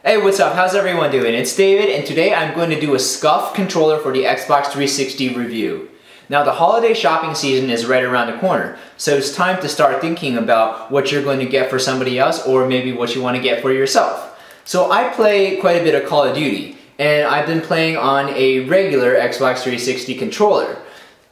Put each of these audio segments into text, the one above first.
Hey, what's up? How's everyone doing? It's David, and today I'm going to do a Scuf controller for the Xbox 360 review. Now, the holiday shopping season is right around the corner, so it's time to start thinking about what you're going to get for somebody else or maybe what you want to get for yourself. So I play quite a bit of Call of Duty, and I've been playing on a regular Xbox 360 controller.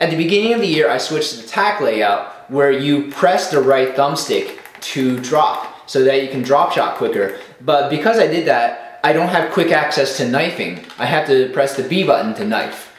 At the beginning of the year, I switched to the attack layout where you press the right thumbstick to drop, so that you can drop shot quicker. But because I did that, I don't have quick access to knifing. I have to press the B button to knife.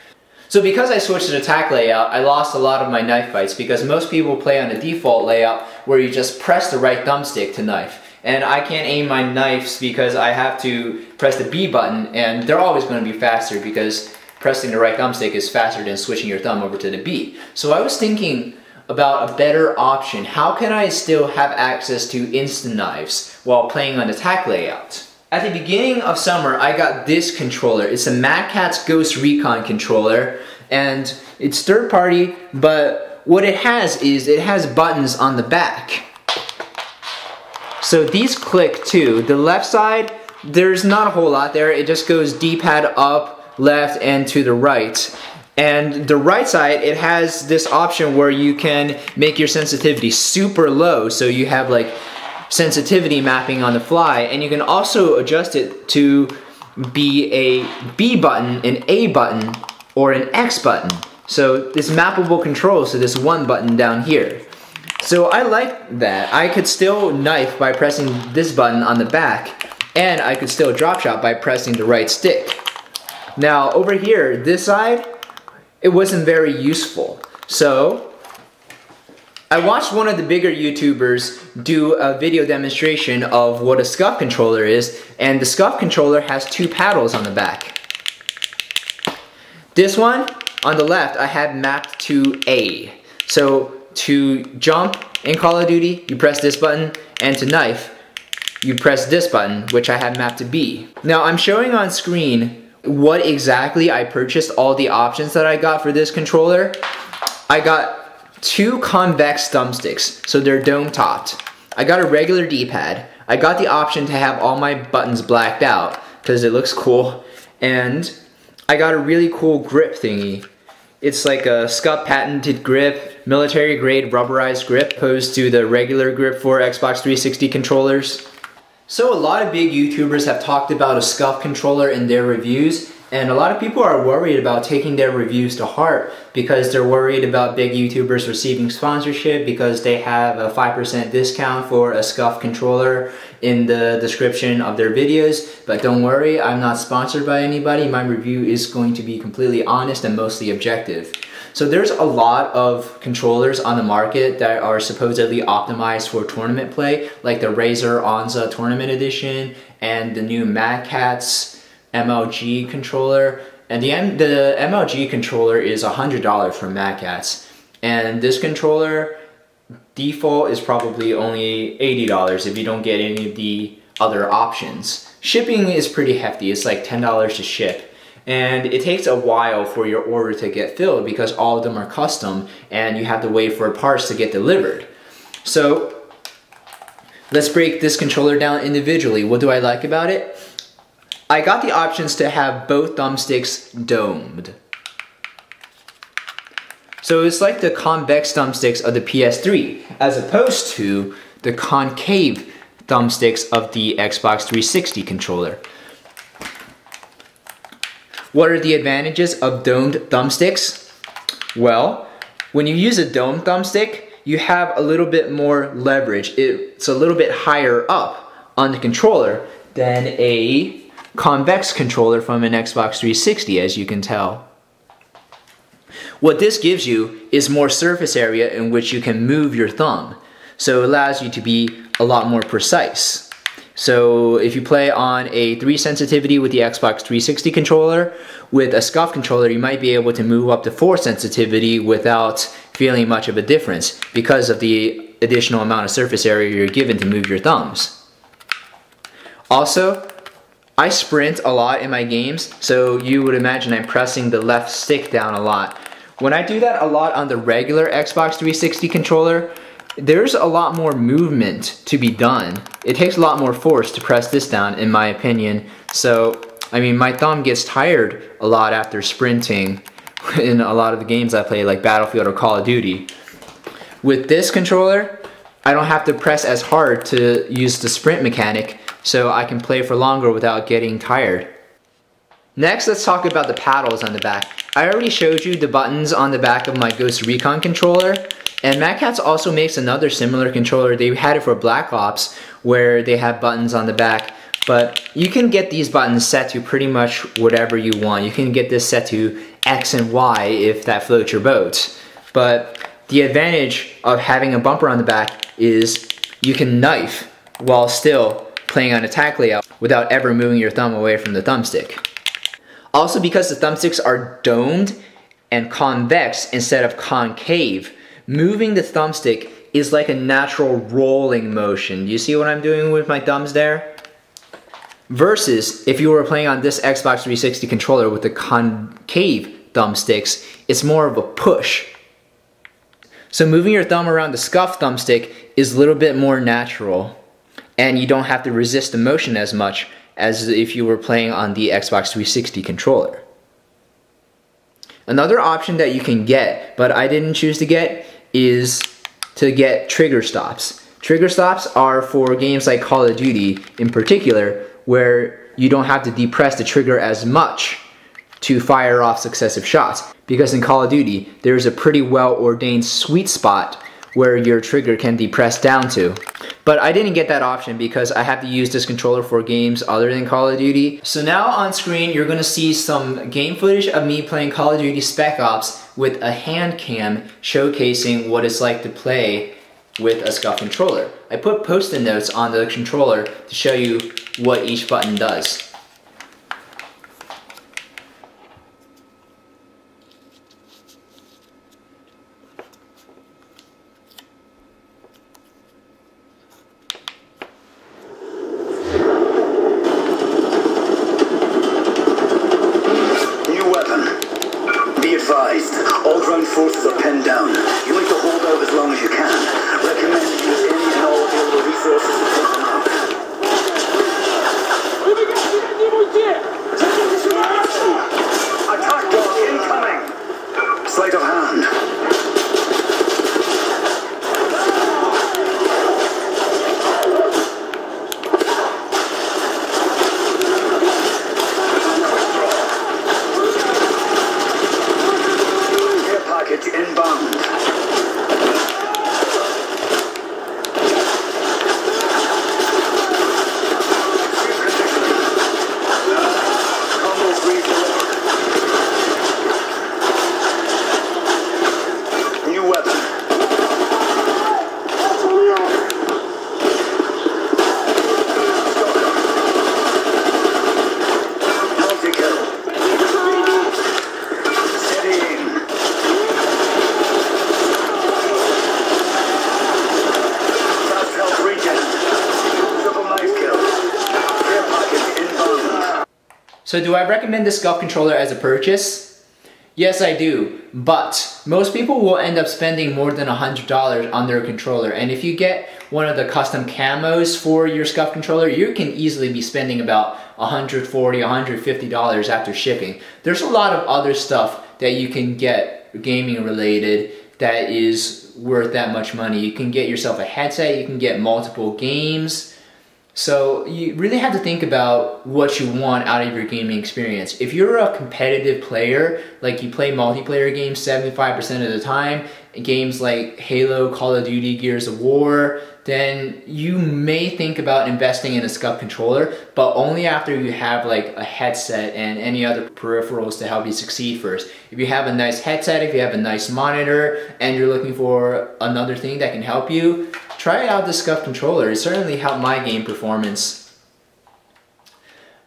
So because I switched to the attack layout, I lost a lot of my knife fights because most people play on the default layout where you just press the right thumbstick to knife. And I can't aim my knives because I have to press the B button, and they're always going to be faster because pressing the right thumbstick is faster than switching your thumb over to the B. So I was thinking about a better option. How can I still have access to instant knives while playing on the attack layout? At the beginning of summer, I got this controller. It's a Catz Ghost Recon controller, and it's third party, but what it has is it has buttons on the back. So these click too. The left side, there's not a whole lot there. It just goes D-pad up, left, and to the right. And the right side, it has this option where you can make your sensitivity super low, so you have like sensitivity mapping on the fly, and you can also adjust it to be a B button, an A button, or an X button. So this mappable controls to this one button down here. So I like that. I could still knife by pressing this button on the back, and I could still drop shot by pressing the right stick. Now over here, this side, it wasn't very useful. So I watched one of the bigger YouTubers do a video demonstration of what a Scuf controller is, and the Scuf controller has two paddles on the back. This one on the left I had mapped to A. So to jump in Call of Duty, you press this button, and to knife, you press this button, which I had mapped to B. Now I'm showing on screen what exactly I purchased, all the options that I got for this controller. I got two convex thumbsticks, so they're dome topped. I got a regular D-pad. I got the option to have all my buttons blacked out because it looks cool. And I got a really cool grip thingy. It's like a Scuf patented grip, military grade rubberized grip, opposed to the regular grip for Xbox 360 controllers. So a lot of big YouTubers have talked about a Scuf controller in their reviews, and a lot of people are worried about taking their reviews to heart because they're worried about big YouTubers receiving sponsorship because they have a 5% discount for a Scuf controller in the description of their videos. But don't worry, I'm not sponsored by anybody. My review is going to be completely honest and mostly objective. So there's a lot of controllers on the market that are supposedly optimized for tournament play, like the Razer Onza Tournament Edition and the new Catz MLG controller. And the MLG controller is $100 from Catz. And this controller, default, is probably only $80 if you don't get any of the other options. Shipping is pretty hefty. It's like $10 to ship. And it takes a while for your order to get filled because all of them are custom and you have to wait for parts to get delivered. So let's break this controller down individually. What do I like about it? I got the options to have both thumbsticks domed. So it's like the convex thumbsticks of the PS3 as opposed to the concave thumbsticks of the Xbox 360 controller. What are the advantages of domed thumbsticks? Well, when you use a domed thumbstick, you have a little bit more leverage. It's a little bit higher up on the controller than a convex controller from an Xbox 360, as you can tell. What this gives you is more surface area in which you can move your thumb. So it allows you to be a lot more precise. So if you play on a 3 sensitivity with the Xbox 360 controller, with a Scuf controller you might be able to move up to 4 sensitivity without feeling much of a difference because of the additional amount of surface area you're given to move your thumbs. Also, I sprint a lot in my games, so you would imagine I'm pressing the left stick down a lot. When I do that a lot on the regular Xbox 360 controller, there's a lot more movement to be done. It takes a lot more force to press this down, in my opinion. So, I mean, my thumb gets tired a lot after sprinting in a lot of the games I play, like Battlefield or Call of Duty. With this controller, I don't have to press as hard to use the sprint mechanic, so I can play for longer without getting tired. Next, let's talk about the paddles on the back. I already showed you the buttons on the back of my Ghost Recon controller, and Catz also makes another similar controller. They had it for Black Ops, where they have buttons on the back, but you can get these buttons set to pretty much whatever you want. You can get this set to X and Y if that floats your boat. But the advantage of having a bumper on the back is you can knife while still playing on attack layout without ever moving your thumb away from the thumbstick. Also, because the thumbsticks are domed and convex instead of concave, moving the thumbstick is like a natural rolling motion. Do you see what I'm doing with my thumbs there? Versus if you were playing on this Xbox 360 controller with the concave thumbsticks, it's more of a push. So moving your thumb around the Scuf thumbstick is a little bit more natural, and you don't have to resist the motion as much as if you were playing on the Xbox 360 controller. Another option that you can get, but I didn't choose to get, is to get trigger stops. Trigger stops are for games like Call of Duty in particular, where you don't have to depress the trigger as much to fire off successive shots. Because in Call of Duty, there's a pretty well-ordained sweet spot where your trigger can depress down to. But I didn't get that option because I have to use this controller for games other than Call of Duty. So now on screen, you're gonna see some game footage of me playing Call of Duty Spec Ops with a hand cam showcasing what it's like to play with a Scuf controller. I put post-it notes on the controller to show you what each button does. All ground forces are pinned down. You need to hold out as long as you can. Recommend you use any and all available resources to take them out. Attack dog incoming! Sleight of hand. Inbound. Combos re-delivered. New weapon. Multi-kill. Steadying. So do I recommend the Scuf controller as a purchase? Yes, I do, but most people will end up spending more than $100 on their controller, and if you get one of the custom camos for your Scuf controller, you can easily be spending about $140, $150 after shipping. There's a lot of other stuff that you can get gaming related that is worth that much money. You can get yourself a headset, you can get multiple games. So you really have to think about what you want out of your gaming experience. If you're a competitive player, like you play multiplayer games 75% of the time, games like Halo, Call of Duty, Gears of War, then you may think about investing in a Scuf controller, but only after you have like a headset and any other peripherals to help you succeed first. If you have a nice headset, if you have a nice monitor, and you're looking for another thing that can help you, try out the Scuf controller. It certainly helped my game performance.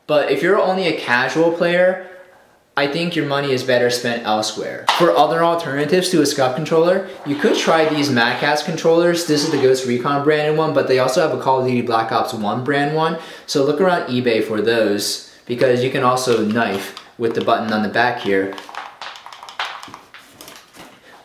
But if you're only a casual player, I think your money is better spent elsewhere. For other alternatives to a Scuf controller, you could try these Catz controllers. This is the Ghost Recon branded one, but they also have a Call of Duty Black Ops 1 brand one. So look around eBay for those, because you can also knife with the button on the back here.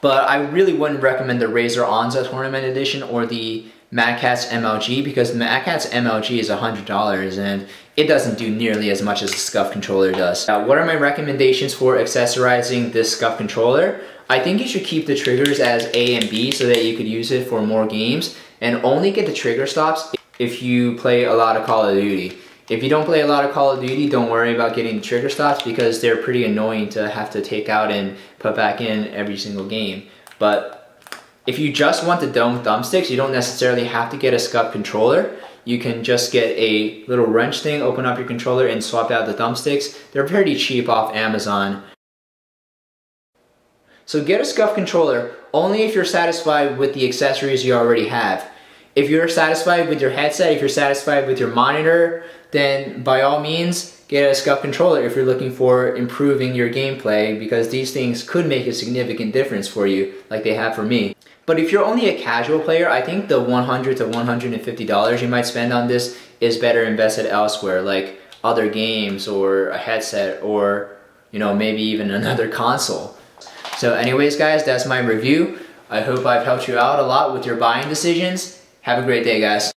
but I really wouldn't recommend the Razer Onza Tournament Edition or the Catz MLG, because the Catz MLG is $100 and it doesn't do nearly as much as the Scuf controller does. Now, what are my recommendations for accessorizing this Scuf controller? I think you should keep the triggers as A and B so that you could use it for more games, and only get the trigger stops if you play a lot of Call of Duty. If you don't play a lot of Call of Duty, don't worry about getting the trigger stops because they're pretty annoying to have to take out and put back in every single game. But if you just want the dome thumbsticks, you don't necessarily have to get a Scuf controller. You can just get a little wrench thing, open up your controller, and swap out the thumbsticks. They're pretty cheap off Amazon. So get a Scuf controller only if you're satisfied with the accessories you already have. If you're satisfied with your headset, if you're satisfied with your monitor, then by all means, get a Scuf controller if you're looking for improving your gameplay, because these things could make a significant difference for you, like they have for me. But if you're only a casual player, I think the $100 to $150 you might spend on this is better invested elsewhere, like other games or a headset or, you know, maybe even another console. So anyways guys, that's my review. I hope I've helped you out a lot with your buying decisions. Have a great day guys.